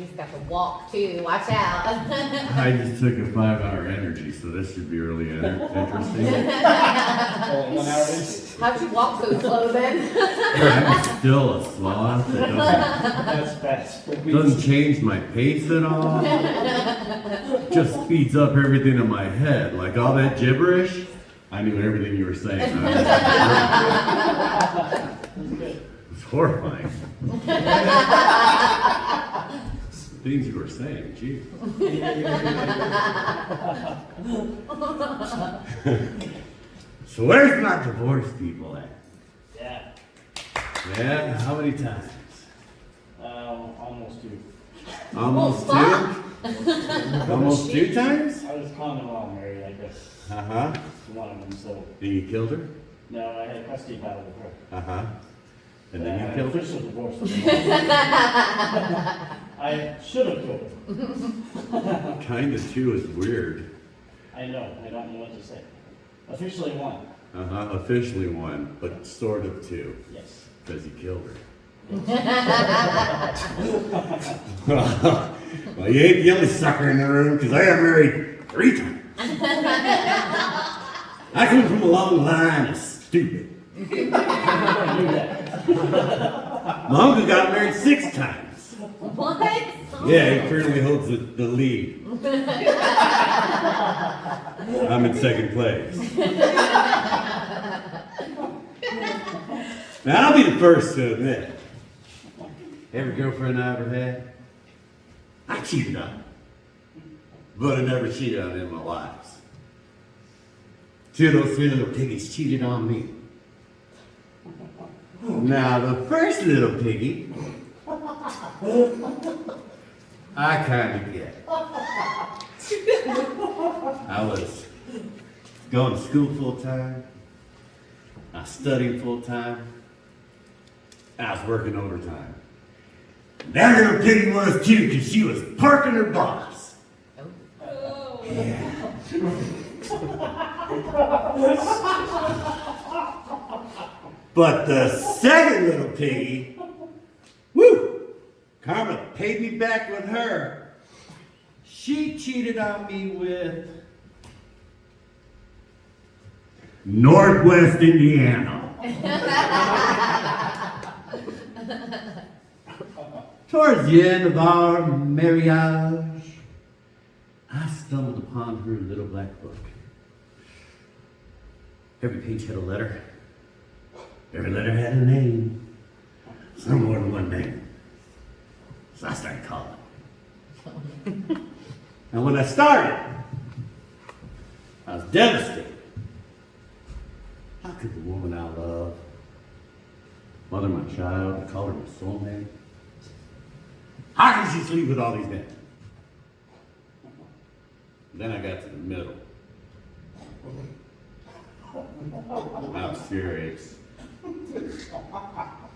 he's got to walk too, watch out. I just took a 5-hour energy, so this should be really interesting. Only 1 hour into. How'd you walk so slow then? I'm still a sloth. It That's fast. doesn't change my pace at all. Just speeds up everything in my head. Like all that gibberish, I knew everything you were saying. It's horrifying. Things you were saying, gee. So where's my divorce people at? Yeah. Yeah, how many times? Almost 2. Almost Well, two? Almost 2 times? I was calling them all married, I guess. Uh-huh. One of them, so. Then you killed her? No, I had a custody battle with her. Uh-huh. And then you killed her? Official divorce with her. I should have killed her. Kinda two is weird. I know, I don't know what to say. Officially 1. Uh-huh, officially 1, but sort of 2, Yes. because you killed her. Yes. Well, you ain't the only sucker in the room, because I got married 3 times. I come from a long line of stupid. I knew that. My uncle got married 6 times. What? Yeah, he currently holds the lead. I'm in 2nd place. Now, I'll be the first to admit, every girlfriend I ever had, I cheated on. But I never cheated on any of my wives. 2 of those 3 little piggies cheated on me. Now, the first little piggy, I kind of get. I was going to school full time. I was studying full time. I was working overtime. That little piggy was too, because she was parking her boss. Oh. Yeah. But the second little piggy, woo, karma paid me back with her. She cheated on me with Northwest Indiana. Towards the end of our marriage, I stumbled upon her little black book. Every page had a letter. Every letter had a name. Some more than one name. So I started calling. And when I started, I was devastated. How could the woman I love, mother of my child, I call her my soulmate, how can she sleep with all these men? Then I got to the middle. I was furious.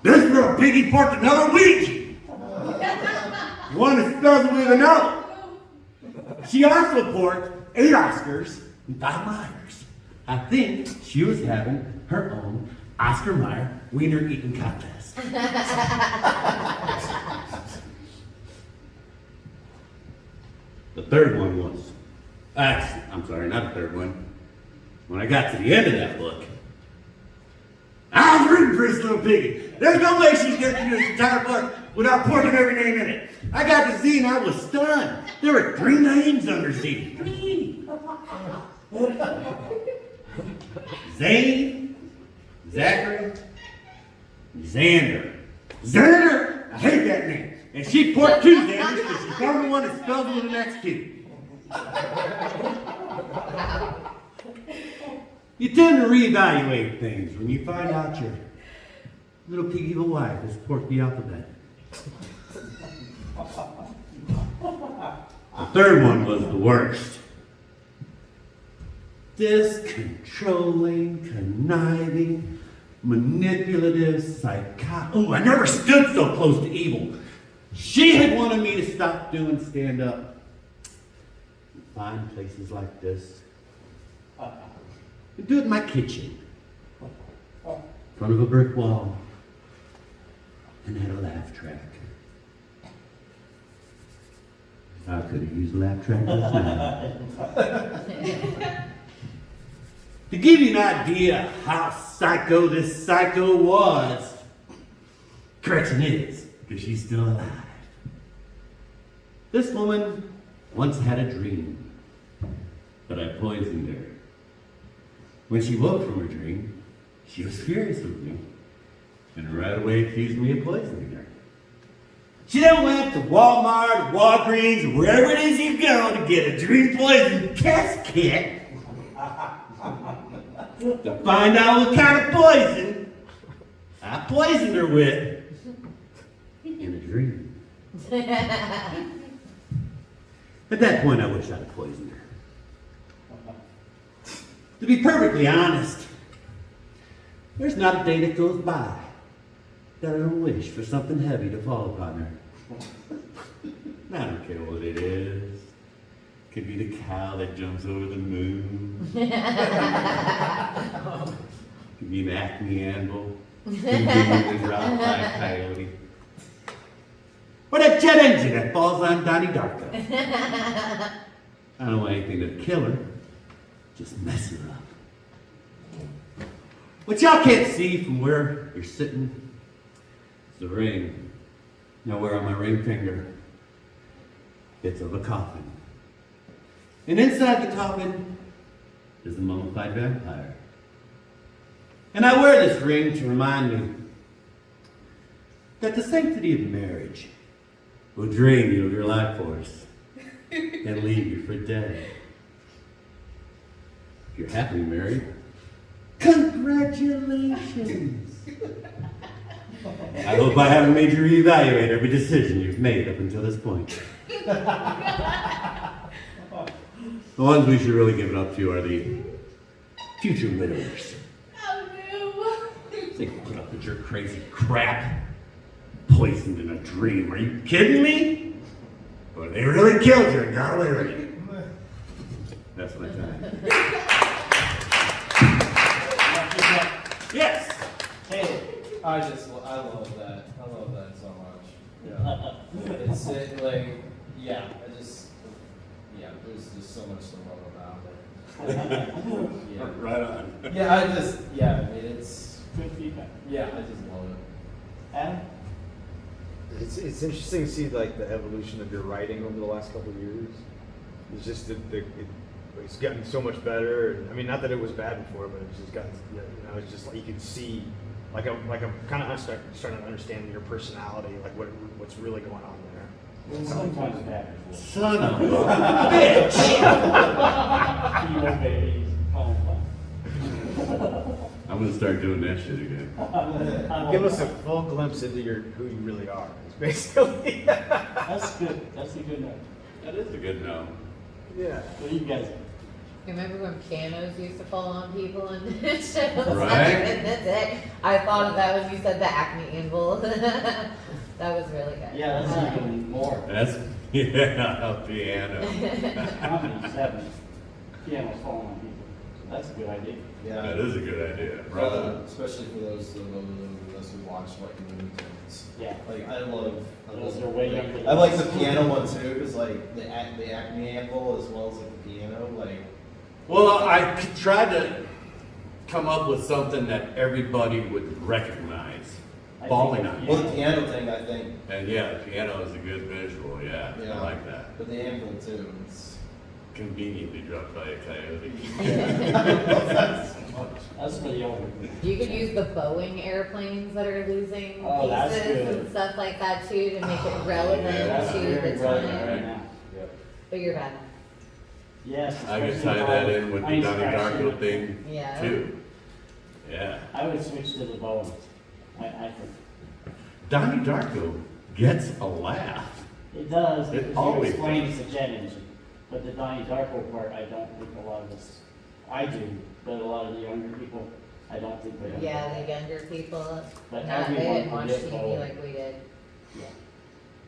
This little piggy parked another Ouija. One that spells with another. She also porked 8 Oscars and 5 Myers. I think she was having her own Oscar Mayer wiener eating contest. The third one was, actually, I'm sorry, not the third one. When I got to the end of that book, I was rooting for this little piggy. There's no way she's getting through this entire book without porking every name in it. I got to Z and I was stunned. There were 3 names under Z. 3. Zane, Zachary, Xander. Xander! I hate that name. And she porked 2 Xanders because she found the one that spells with an X too. You tend to reevaluate things when you find out your little piggy of a wife has porked the alphabet. The third one was the worst. This controlling, conniving, manipulative, oh, I never stood so close to evil. She had wanted me to stop doing stand-up. Find places like this. Do it in my kitchen. In front of a brick wall. And had a laugh track. I could have used a lap track just now. To give you an idea how psycho this psycho was, correction is, because she's still alive. This woman once had a dream, but I poisoned her. When she woke from her dream, she was furious with me, and right away accused me of poisoning her. She then went to Walmart, Walgreens, or wherever it is you go to get a dream poison test kit to find out what kind of poison I poisoned her with in a dream. At that point, I wish I'd have poisoned her. To be perfectly honest, there's not a day that goes by that I don't wish for something heavy to fall upon her. I don't care what it is. Could be the cow that jumps over the moon. Could be an Acme anvil. Conveniently dropped by a coyote. Or that jet engine that falls on Donnie Darko. I don't want anything to kill her. Just mess her up. What y'all can't see from where you're sitting is the ring. Now wear on my ring finger. It's of a coffin. And inside the coffin is a mummified vampire. And I wear this ring to remind me that the sanctity of marriage will drain you of your life force and leave you for dead. If you're happily married, congratulations! I hope I haven't made you reevaluate every decision you've made up until this point. The ones we should really give it up to are the future widowers. Oh no. They put up with your crazy crap. Poisoned in a dream. Are you kidding me? Or they really killed you and got away with it. That's my time. Yes. Hey, I love that. I love that so much. Yeah. It's like, yeah, there's just so much to love about it. Yeah. Right on. Yeah, I mean, it's Good feedback. yeah, I just love it. Adam? It's interesting to see like the evolution of your writing over the last couple of years. It's just it's gotten so much better. And, I mean, not that it was bad before, but it's just gotten it's just like you can see like I'm kind of starting to understand your personality, like what's really going on there. Sometimes bad as Son of a bitch! well. Emo babies, call them I'm gonna start doing that shit again. Give us a full glimpse into who you really are. It's basically. That's good. That's a good note. That is a good no. Yeah. What do you guys? Remember when pianos used to fall on people and shit? Right. I thought of that when you said the Acme anvil. That was really good. Yeah, that's even more. That's a piano. Companies having pianos falling on people. So that's a good idea. Yeah. That is a good idea. Brother. Especially for those who watch like Looney Tunes. Yeah. Like Those are way younger. I like the piano one too, because like the Acme anvil as well as like the piano, like. Well, I tried to come up with something that everybody would recognize. Falling on Well, you. the piano thing, I think. And yeah, the piano is a good visual, yeah. I Yeah. like that. But the anvil too. It's Conveniently dropped by a coyote. That's for the older people. You could use the Boeing airplanes that are losing Oh, that's pieces good. and stuff like that too to make it relevant That's to very the relevant time. right now. But you're bad. Yes. I could especially tie that in with the ice Donnie crashing. Darko thing Yeah. too. Yeah. I would switch to the Boeing. I think. Donnie Darko gets a laugh. It does, It because you always explain does. it's a jet engine. But the Donnie Darko part, I don't think a lot of us, I do, but a lot of the younger people, I don't think they do. Yeah, the younger people, But not, they everyone didn't watch can get TV Boeing. like we did. Yeah.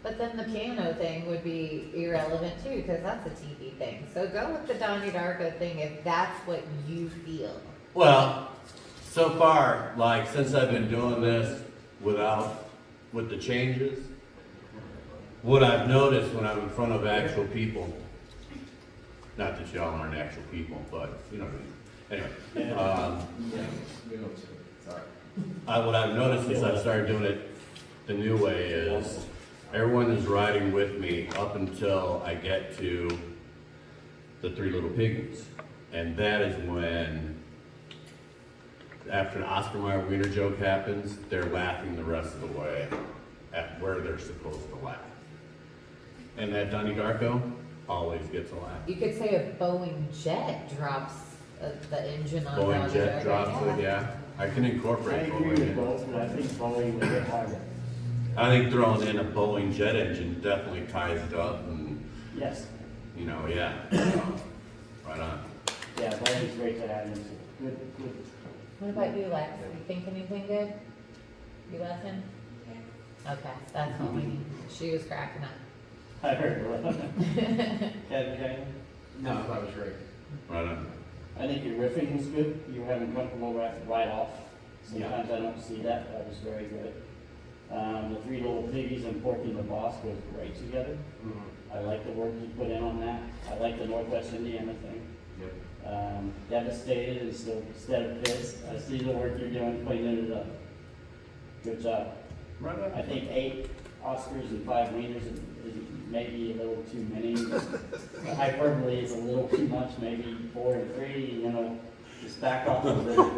But then the piano thing would be irrelevant too, because that's a TV thing. So go with the Donnie Darko thing if that's what you feel. Well, so far, like since I've been doing this with the changes, What I've noticed when I'm in front of actual people, not that y'all aren't actual people, but you know what I mean. Anyway, Yeah, we know too, sorry. what I've noticed since I've started doing it the new way is everyone is riding with me up until I get to the three little piggies. And that is when, after the Oscar Mayer Wiener joke happens, they're laughing the rest of the way at where they're supposed to laugh. And that Donnie Darko always gets a laugh. You could say a Boeing jet drops the engine on Boeing Donnie jet Darko, drops it, yeah. I can I incorporate agree Boeing with in. both, but I think Boeing would hit harder. I think throwing in a Boeing jet engine definitely ties it up and, Yes, you know, yeah. Right on. yeah, Boeing's great to have into. Good, good. What about you, Lex? You think anything good? You laughing? Okay, that's all we need. She was cracking up. I heard it. Okay. No, that was great. Right on. I think your riffing was good. You were having comfortable ride off. Sometimes I don't see that. That was very good. The three little piggies and Porky the Boss goes great together. I like the work you put in on that. I like the Northwest Indiana thing. Yep. Devastated instead of pissed. I see the work you're doing, cleaning it up. Good job. Right on. I think 8 Oscars and 5 wieners is maybe a little too many. The hyperbole is a little too much, maybe 4 and 3, you know, just back off a little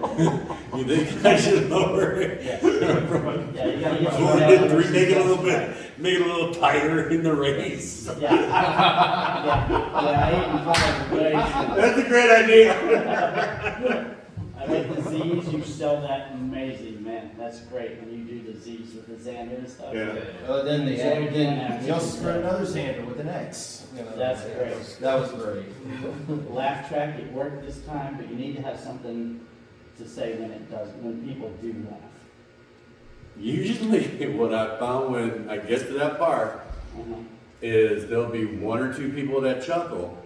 bit. You think I should lower it? Yes. Yeah, you gotta get 4 and 3, make it a little tighter in the race. Yeah. Yeah, 8 and 5 are great. That's a great idea. I like the Z's, you sell that amazing, man, that's great, when you do the Z's with the Xander and stuff. Yeah. Then the, So we then can- you also spread another Xander with an X. You know, That's great. That was great. Laugh track, it worked this time, but you need to have something to say when people do laugh. Usually what I found when I get to that part Uh-huh. is there'll be 1 or 2 people that chuckle.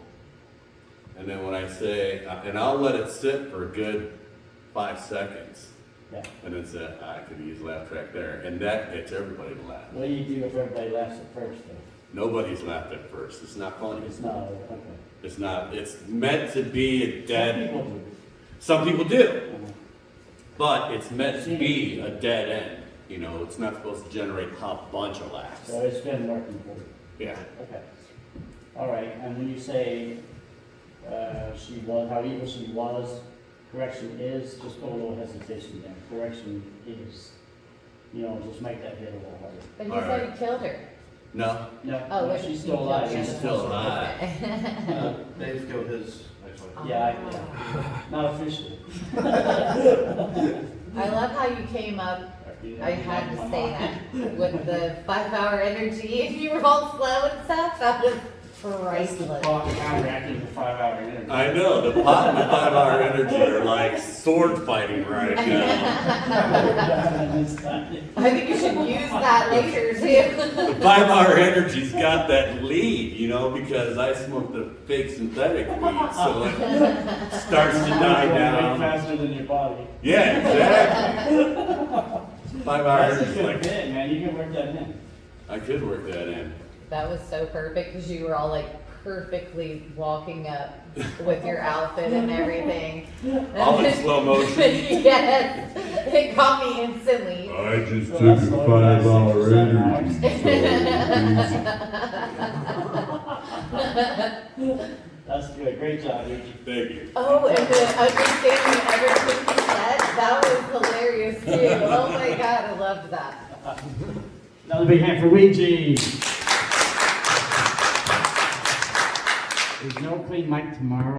And then when I say, and I'll let it sit for a good 5 seconds. Yeah. And then say, I could use laugh track there. And that gets everybody to laugh. What do you do if everybody laughs at first, though? Nobody's laughed at first. It's not funny. It's not, okay. It's not. It's meant to be a Some dead. people do. Some people do. Uh-huh. But it's meant to be a dead end. You know, it's not supposed to generate a bunch of laughs. So it's been working for you. Yeah. Okay. All right, and when you say she was, how evil she was, correction is, just put a little hesitation there. Correction is, you know, just make that hit a little harder. But he All said right. he killed her. No. No, Oh, no, what she's he still alive. killed her. She's still alive. Okay. Dave killed his ex-wife. Yeah, not officially. I love how you came up, I had to say that, with the 5-hour energy, and you were all slow and stuff, that was That's the priceless. clock counteracting the 5-hour energy. I know, the pot and the 5-hour energy are like sword fighting right now. I think you should use that later too. The 5-hour energy's got that lead, you know, because I smoke the fake synthetic weed, so it starts to die Way down. faster than your body. Yeah, exactly. 5-hour That's a energy's good like, bit, man, you can work that in. I could work that in. That was so perfect, because you were all like perfectly walking up with your outfit and everything. All in slow motion. Yes, it got me instantly. I just So that's like 5-hour That's good, great job, Yuki. Thank you. Oh, and the understanding everything he said, that was hilarious too. Oh my God, I loved that. Another big hand for Ouija. There's no clean mic tomorrow.